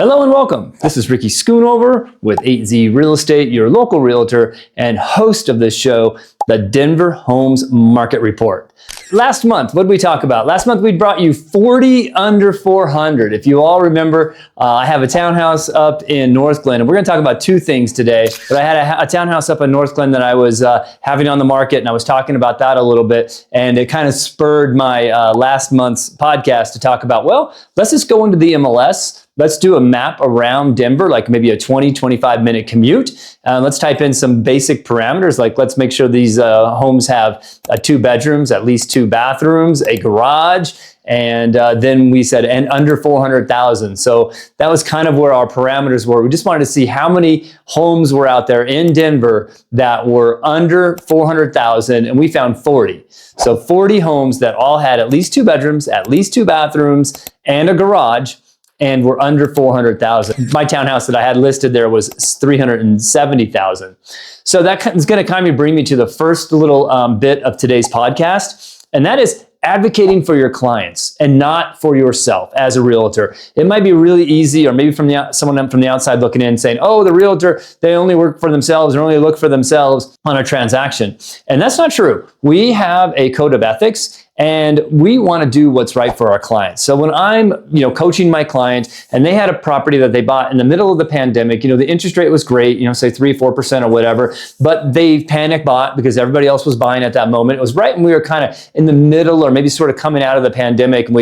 Hello and welcome. This is Ricky Schoonover with 8Z Real Estate, your local realtor and host of this show, the Denver Homes Market Report. Last month, what did we talk about? Last month, we brought you 40 under 400. If you all remember, I have a townhouse up in North Glen, and we're going to talk about two things today. But I had a townhouse up in North Glen that I was having on the market, and I was talking about that a little bit, and it kind of spurred my last month's podcast to talk about, well, let's just go into the MLS. Let's do a map around Denver, like maybe a 20, 25 minute commute. Let's type in some basic parameters, like let's make sure these homes have 2 bedrooms, at least 2 bathrooms, a garage, and then we said, and under 400,000. So that was kind of where our parameters were. We just wanted to see how many homes were out there in Denver that were under 400,000, and we found 40. So 40 homes that all had at least 2 bedrooms, at least 2 bathrooms, and a garage, and we're under 400,000. My townhouse that I had listed there was 370,000. So that is going to kind of bring me to the first little bit of today's podcast, and that is advocating for your clients and not for yourself as a realtor. It might be really easy, or maybe someone from the outside looking in saying, oh, the realtor, they only work for themselves or only look for themselves on a transaction. And that's not true. We have a code of ethics, and we want to do what's right for our clients. So when I'm, coaching my client and they had a property that they bought in the middle of the pandemic, the interest rate was great, say 3-4% or whatever, but they panic bought because everybody else was buying at that moment. It was right when we were kind of in the middle or maybe sort of coming out of the pandemic, and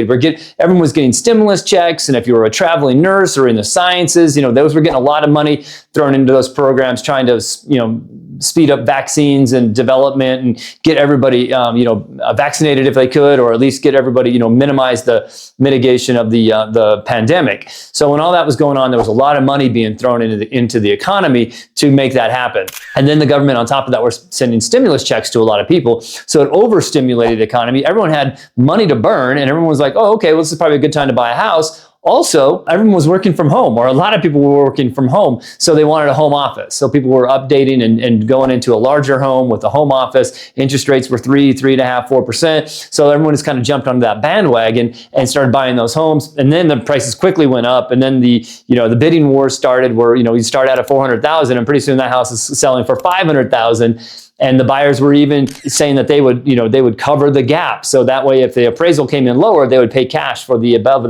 everyone was getting stimulus checks. And if you were a traveling nurse or in the sciences, those were getting a lot of money thrown into those programs, trying to, speed up vaccines and development and get everybody, vaccinated if they could, or at least get everybody, minimize the mitigation of the pandemic. So when all that was going on, there was a lot of money being thrown into the economy to make that happen. And then the government on top of that were sending stimulus checks to a lot of people. So it overstimulated the economy. Everyone had money to burn, and everyone was like, oh, okay, well, this is probably a good time to buy a house. Also, everyone was working from home, or a lot of people were working from home, so they wanted a home office. So people were updating and going into a larger home with a home office. Interest rates were 3.5%, 4%. So everyone just kind of jumped onto that bandwagon and started buying those homes. And then the prices quickly went up, and then the bidding war started, where you start out at 400,000, and pretty soon that house is selling for 500,000. And the buyers were even saying that they would cover the gap. So that way, if the appraisal came in lower, they would pay cash for the above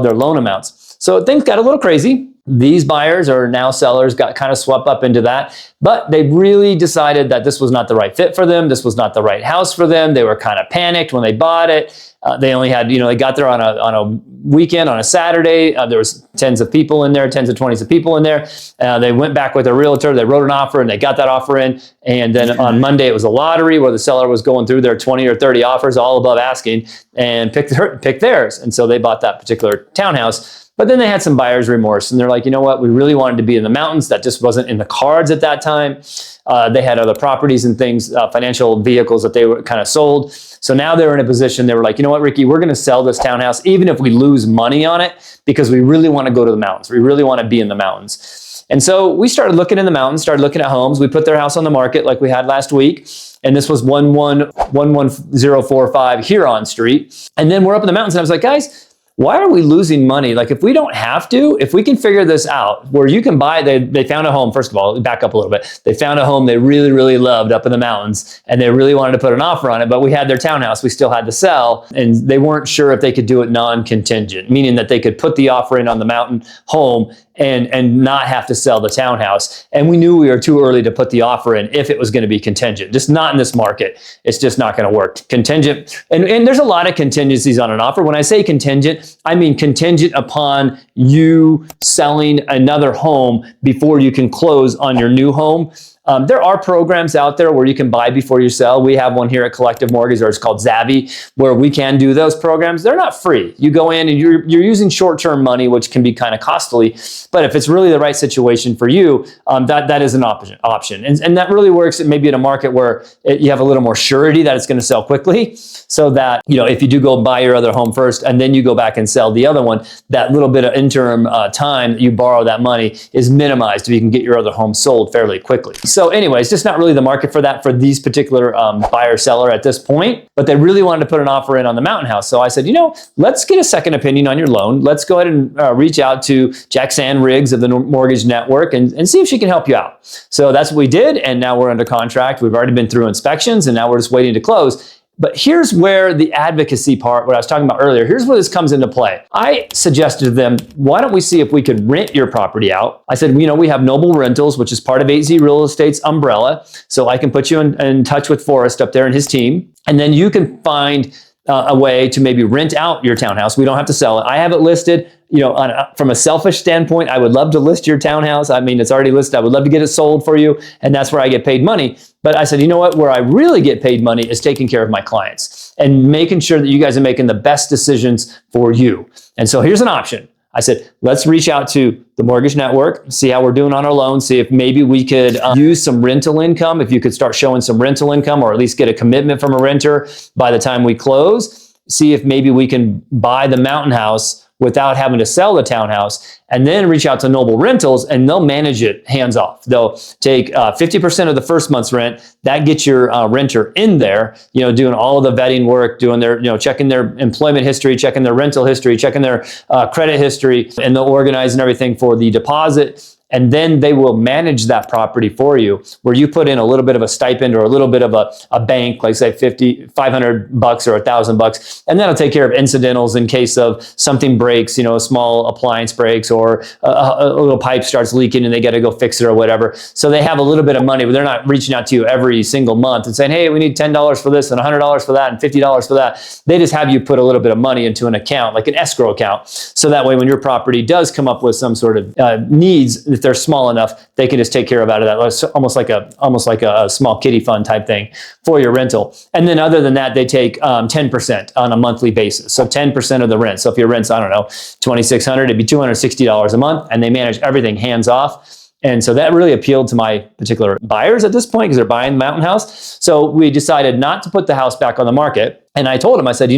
their loan amounts. So things got a little crazy. These buyers or now sellers got kind of swept up into that, but they really decided that this was not the right fit for them. This was not the right house for them. They were kind of panicked when they bought it. They only had, they got there on a weekend, on a Saturday. There was tens of 20s of people in there. They went back with a realtor. They wrote an offer, and they got that offer in. And then on Monday, it was a lottery where the seller was going through their 20 or 30 offers, all above asking, and picked theirs. And so they bought that particular townhouse. But then they had some buyer's remorse, and they're like, you know what? We really wanted to be in the mountains. That just wasn't in the cards at that time. They had other properties and things, financial vehicles that they were kind of sold. So now they were in a position, they were like, you know what, Ricky, we're going to sell this townhouse, even if we lose money on it, because we really want to go to the mountains. We really want to be in the mountains. And so we started looking in the mountains, started looking at homes. We put their house on the market like we had last week. And this was 11045 Huron Street. And then we're up in the mountains, and I was like, guys, why are we losing money? Like, if we don't have to, if we can figure this out, where you can buy, they found a home, first of all, back up a little bit. They found a home they really, really loved up in the mountains, and they really wanted to put an offer on it, but we had their townhouse we still had to sell, and they weren't sure if they could do it non-contingent, meaning that they could put the offer in on the mountain home and not have to sell the townhouse. And we knew we were too early to put the offer in if it was going to be contingent. Just not in this market. It's just not going to work. Contingent, and there's a lot of contingencies on an offer. When I say contingent, I mean contingent upon you selling another home before you can close on your new home. There are programs out there where you can buy before you sell. We have one here at Collective Mortgage, or it's called Zavvy, where we can do those programs. They're not free. You go in and you're using short-term money, which can be kind of costly. But if it's really the right situation for you, that is an option. And that really works maybe in a market where you have a little more surety that it's going to sell quickly, so that, if you do go buy your other home first and then you go back and sell the other one, that little bit of interim time that you borrow that money is minimized if you can get your other home sold fairly quickly. So anyways, just not really the market for that for these particular buyer seller at this point, but they really wanted to put an offer in on the mountain house. So I said, let's get a second opinion on your loan. Let's go ahead and reach out to Jaxanne Riggs of the Mortgage Network and see if she can help you out. So that's what we did. And now we're under contract. We've already been through inspections and now we're just waiting to close. But here's where the advocacy part, what I was talking about earlier, here's where this comes into play. I suggested to them, why don't we see if we could rent your property out? I said, we have Noble Rentals, which is part of 8Z Real Estate's umbrella. So I can put you in touch with Forrest up there and his team. And then you can find a way to maybe rent out your townhouse. We don't have to sell it. I have it listed. From a selfish standpoint, I would love to list your townhouse. I mean, it's already listed. I would love to get it sold for you. And that's where I get paid money. But I said, you know what? Where I really get paid money is taking care of my clients and making sure that you guys are making the best decisions for you. And so here's an option. I said, let's reach out to the Mortgage Network, see how we're doing on our loan, see if maybe we could use some rental income, if you could start showing some rental income or at least get a commitment from a renter by the time we close, see if maybe we can buy the mountain house without having to sell the townhouse, and then reach out to Noble Rentals and they'll manage it hands off. They'll take 50% of the first month's rent. That gets your renter in there, doing all of the vetting work, doing their, checking their employment history, checking their rental history, checking their credit history, and they'll organize and everything for the deposit. And then they will manage that property for you, where you put in a little bit of a stipend or a little bit of a bank, like say $500 or $1,000, and that'll take care of incidentals in case of something breaks, a small appliance breaks or a little pipe starts leaking and they got to go fix it or whatever. So they have a little bit of money, but they're not reaching out to you every single month and saying, hey, we need $10 for this and $100 for that and $50 for that. They just have you put a little bit of money into an account, like an escrow account. So that way, when your property does come up with some sort of needs, if they're small enough, they can just take care of out of that. It's almost like a small kiddie fund type thing for your rental. And then other than that, they take 10% on a monthly basis. So 10% of the rent. So if your rent's, I don't know, $2,600, it'd be $260 a month, and they manage everything hands off. And so that really appealed to my particular buyers at this point because they're buying the mountain house. So we decided not to put the house back on the market. And I told him, I said,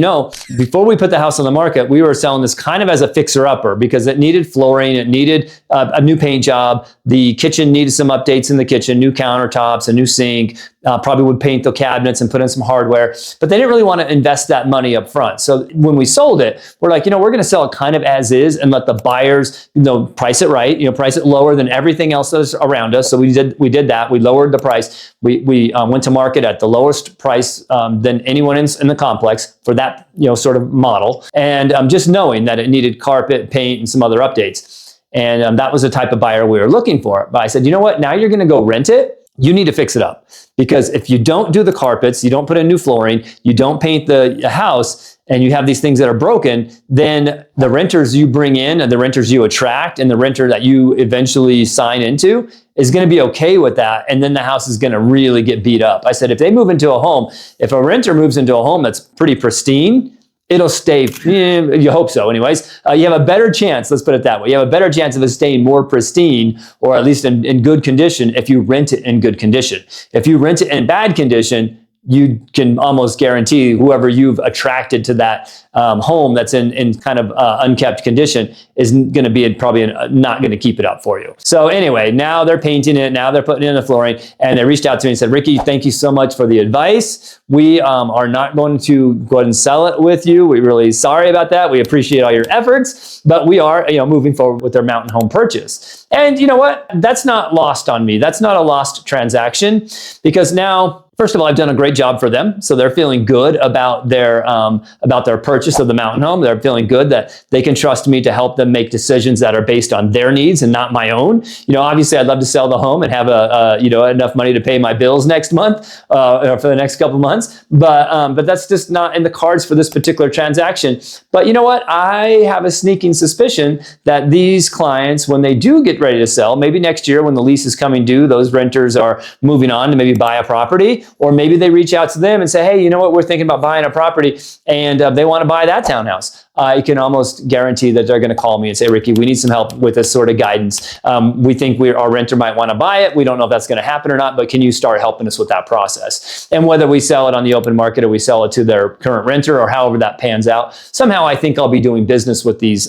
before we put the house on the market, we were selling this kind of as a fixer-upper because it needed flooring, it needed a new paint job, the kitchen needed some updates in the kitchen, new countertops, a new sink, probably would paint the cabinets and put in some hardware, but they didn't really want to invest that money up front. So when we sold it, we're like, we're going to sell it kind of as is and let the buyers, price it right, price it lower than everything else that's around us. So we did that. We lowered the price. We went to market at the lowest price than anyone in the complex for that sort of model, and just knowing that it needed carpet, paint, and some other updates, and that was the type of buyer we were looking for. But I said, now you're going to go rent it. You need to fix it up, because if you don't do the carpets, you don't put in new flooring, you don't paint the house, and you have these things that are broken, then the renters you bring in and the renters you attract and the renter that you eventually sign into is going to be okay with that. And then the house is going to really get beat up. I said, if they move into a home, if a renter moves into a home that's pretty pristine, it'll stay, you hope so anyways. You have a better chance, let's put it that way. You have a better chance of it staying more pristine, or at least in good condition, if you rent it in good condition. If you rent it in bad condition, you can almost guarantee whoever you've attracted to that home that's in kind of unkept condition is going to be probably not going to keep it up for you. So anyway, now they're painting it, now they're putting in the flooring, and they reached out to me and said, Ricky, thank you so much for the advice. We are not going to go ahead and sell it with you. We're really sorry about that. We appreciate all your efforts, but we are moving forward with their mountain home purchase. And you know what? That's not lost on me. That's not a lost transaction, because now, first of all, I've done a great job for them. So they're feeling good about their purchase of the mountain home. They're feeling good that they can trust me to help them make decisions that are based on their needs and not my own. Obviously I'd love to sell the home and have enough money to pay my bills next month, or for the next couple months. But that's just not in the cards for this particular transaction. But you know what? I have a sneaking suspicion that these clients, when they do get ready to sell, maybe next year when the lease is coming due, those renters are moving on to maybe buy a property, or maybe they reach out to them and say, hey, you know what? We're thinking about buying a property, and they want to buy that townhouse. I can almost guarantee that they're going to call me and say, Ricky, we need some help with this sort of guidance. We think our renter might want to buy it. We don't know if that's going to happen or not, but can you start helping us with that process? And whether we sell it on the open market or we sell it to their current renter, or however that pans out, somehow I think I'll be doing business with these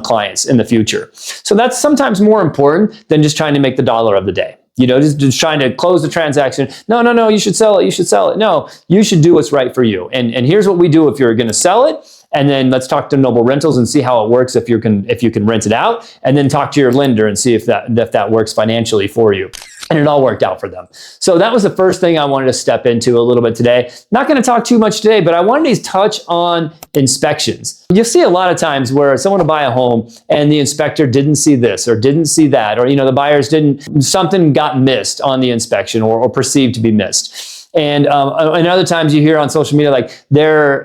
clients in the future. So that's sometimes more important than just trying to make the dollar of the day. just trying to close the transaction. No, you should sell it. You should sell it. No, you should do what's right for you. And here's what we do if you're going to sell it. And then let's talk to Noble Rentals and see how it works if you can rent it out, and then talk to your lender and see if that works financially for you. And it all worked out for them. So that was the first thing I wanted to step into a little bit today. Not going to talk too much today, but I wanted to touch on inspections. You'll see a lot of times where someone will buy a home and the inspector didn't see this or didn't see that, or the buyers something got missed on the inspection or perceived to be missed. And other times you hear on social media like their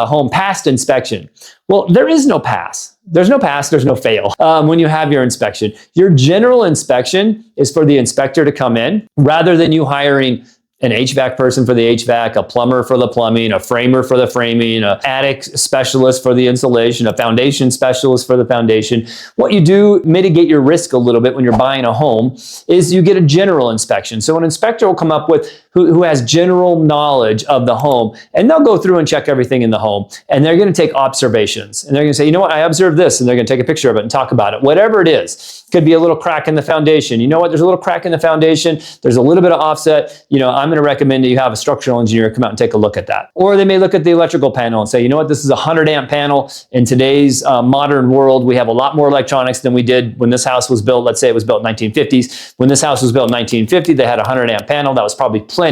home passed inspection. Well, there is no pass. There's no pass, there's no fail when you have your inspection. Your general inspection is for the inspector to come in rather than you hiring an HVAC person for the HVAC, a plumber for the plumbing, a framer for the framing, an attic specialist for the insulation, a foundation specialist for the foundation. What you do mitigate your risk a little bit when you're buying a home is you get a general inspection. So an inspector will come up with who has general knowledge of the home, and they'll go through and check everything in the home, and they're going to take observations, and they're going to say, you know what, I observed this, and they're going to take a picture of it and talk about it. Whatever it is, could be a little crack in the foundation. You know what, there's a little crack in the foundation, there's a little bit of offset. I'm going to recommend that you have a structural engineer come out and take a look at that. Or they may look at the electrical panel and say, you know what, this is a 100 amp panel. In today's modern world, we have a lot more electronics than we did when this house was built. Let's say it was built in 1950s. When this house was built in 1950, they had a 100 amp panel. That was probably plenty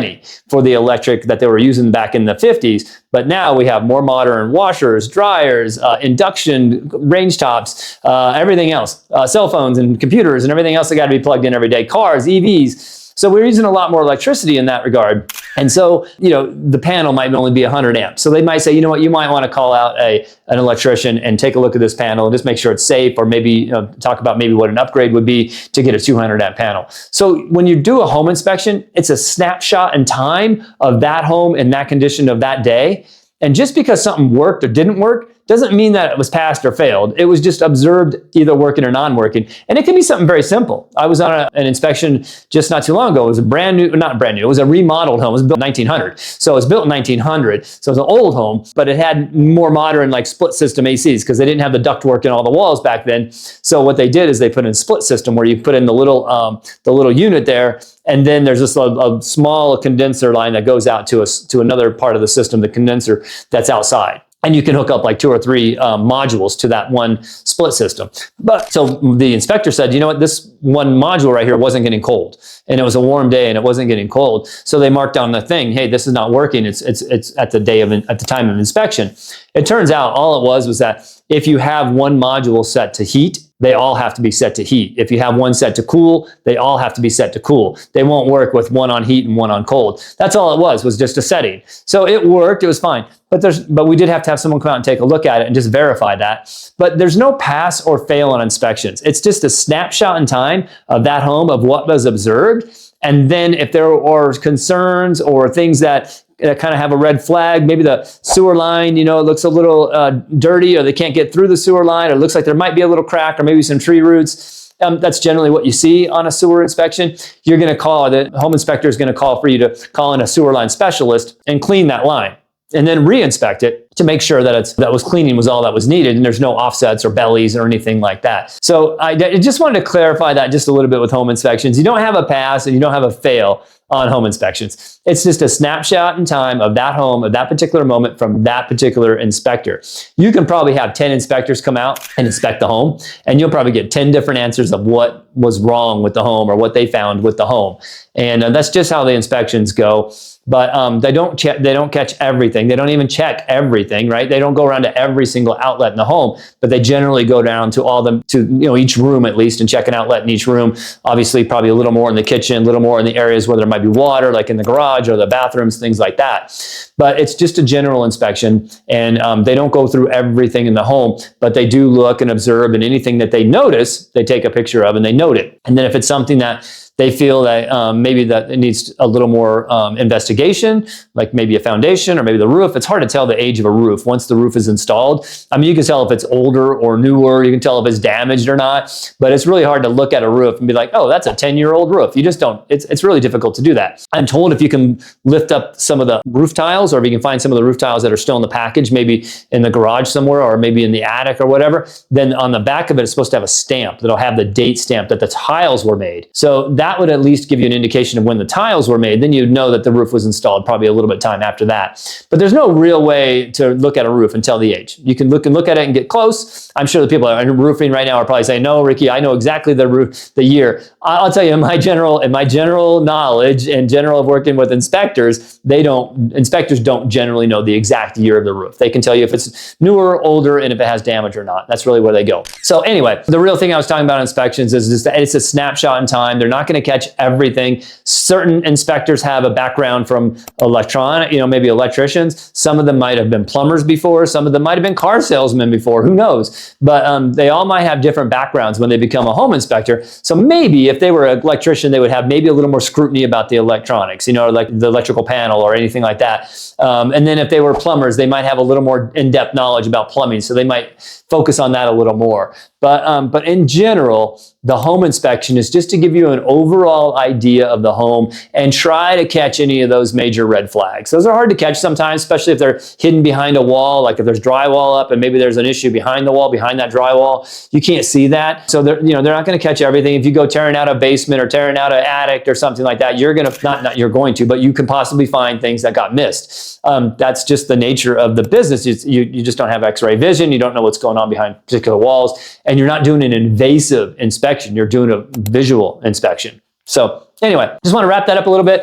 for the electric that they were using back in the 50s. But now we have more modern washers, dryers, induction, range tops, everything else, cell phones and computers and everything else that got to be plugged in every day, cars, EVs. So we're using a lot more electricity in that regard. And so, the panel might only be 100 amps. So they might say, you know what, you might want to call out an electrician and take a look at this panel and just make sure it's safe, or maybe talk about maybe what an upgrade would be to get a 200 amp panel. So when you do a home inspection, it's a snapshot in time of that home in that condition of that day. And just because something worked or didn't work doesn't mean that it was passed or failed. It was just observed either working or non-working. And it can be something very simple. I was on an inspection just not too long ago. It was it was a remodeled home. It was built in 1900. So it was built in 1900. So it was an old home, but it had more modern like split system ACs because they didn't have the ductwork in all the walls back then. So what they did is they put in a split system where you put in the little unit there, and then there's just a small condenser line that goes out to another part of the system, the condenser that's outside. And you can hook up like 2 or 3 modules to that one split system. But so the inspector said, you know what, this one module right here wasn't getting cold, and it was a warm day and it wasn't getting cold. So they marked down the thing, hey, this is not working. It's at the time of inspection. It turns out all it was that if you have one module set to heat, they all have to be set to heat. If you have one set to cool, they all have to be set to cool. They won't work with one on heat and one on cold. That's all it was just a setting. So it worked, it was fine. But we did have to have someone come out and take a look at it and just verify that. But there's no pass or fail on inspections. It's just a snapshot in time of that home, of what was observed. And then if there are concerns or things that kind of have a red flag, maybe the sewer line, it looks a little dirty, or they can't get through the sewer line, or it looks like there might be a little crack or maybe some tree roots. That's generally what you see on a sewer inspection. You're going to call, the home inspector is going to call for you to call in a sewer line specialist and clean that line, and then re-inspect it to make sure that cleaning was all that was needed, and there's no offsets or bellies or anything like that. So I just wanted to clarify that just a little bit with home inspections. You don't have a pass and you don't have a fail on home inspections. It's just a snapshot in time of that home, of that particular moment from that particular inspector. You can probably have 10 inspectors come out and inspect the home, and you'll probably get 10 different answers of what was wrong with the home or what they found with the home. And that's just how the inspections go. But they don't catch everything. They don't even check everything, right? They don't go around to every single outlet in the home, but they generally go down to each room at least and check an outlet in each room. Obviously, probably a little more in the kitchen, a little more in the areas where there might be water, like in the garage or the bathrooms, things like that. But it's just a general inspection, and they don't go through everything in the home, but they do look and observe, and anything that they notice, they take a picture of and they note it. And then if it's something that they feel that maybe that it needs a little more investigation, like maybe a foundation or maybe the roof. It's hard to tell the age of a roof once the roof is installed. I mean, you can tell if it's older or newer. You can tell if it's damaged or not. But it's really hard to look at a roof and be like, oh, that's a 10-year-old roof. You just don't. It's really difficult to do that. I'm told if you can lift up some of the roof tiles, or if you can find some of the roof tiles that are still in the package, maybe in the garage somewhere or maybe in the attic or whatever, then on the back of it, it's supposed to have a stamp that'll have the date stamp that the tiles were made. So that would at least give you an indication of when the tiles were made. Then you'd know that the roof was installed probably a little bit of time after that. But there's no real way to look at a roof and tell the age. You can look at it and get close. I'm sure the people that are roofing right now are probably saying, no, Ricky, I know exactly the year. I'll tell you, in my general knowledge and general of working with inspectors, inspectors don't generally know the exact year of the roof. They can tell you if it's newer, older, and if it has damage or not. That's really where they go. So anyway, the real thing I was talking about inspections is just that it's a snapshot in time. They're not going to catch everything. Certain inspectors have a background from electronic, maybe electricians. Some of them might have been plumbers before. Some of them might have been car salesmen before. Who knows? But they all might have different backgrounds when they become a home inspector. So maybe if they were an electrician, they would have maybe a little more scrutiny about the electronics, like the electrical panel or anything like that. And then if they were plumbers, they might have a little more in-depth knowledge about plumbing. So they might focus on that a little more. But in general, the home inspection is just to give you an overall idea of the home and try to catch any of those major red flags. Those are hard to catch sometimes, especially if they're hidden behind a wall, like if there's drywall up and maybe there's an issue behind the wall, behind that drywall. You can't see that. So they're not going to catch everything. If you go tearing out a basement or tearing out an attic or something like that, you're going to, but you can possibly find things that got missed. That's just the nature of the business. You just don't have x-ray vision. You don't know what's going on behind particular walls, and you're not doing an invasive inspection. You're doing a visual inspection. So anyway, just want to wrap that up a little bit.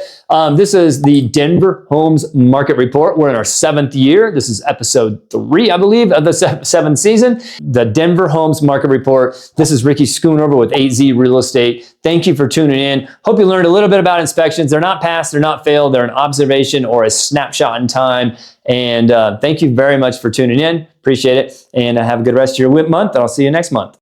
This is the Denver Homes Market Report. We're in our 7th year. This is episode 3, I believe, of the 7th season. The Denver Homes Market Report. This is Ricky Schoonover with 8Z Real Estate. Thank you for tuning in. Hope you learned a little bit about inspections. They're not passed, they're not failed. They're an observation or a snapshot in time. And thank you very much for tuning in. Appreciate it. And have a good rest of your month. I'll see you next month.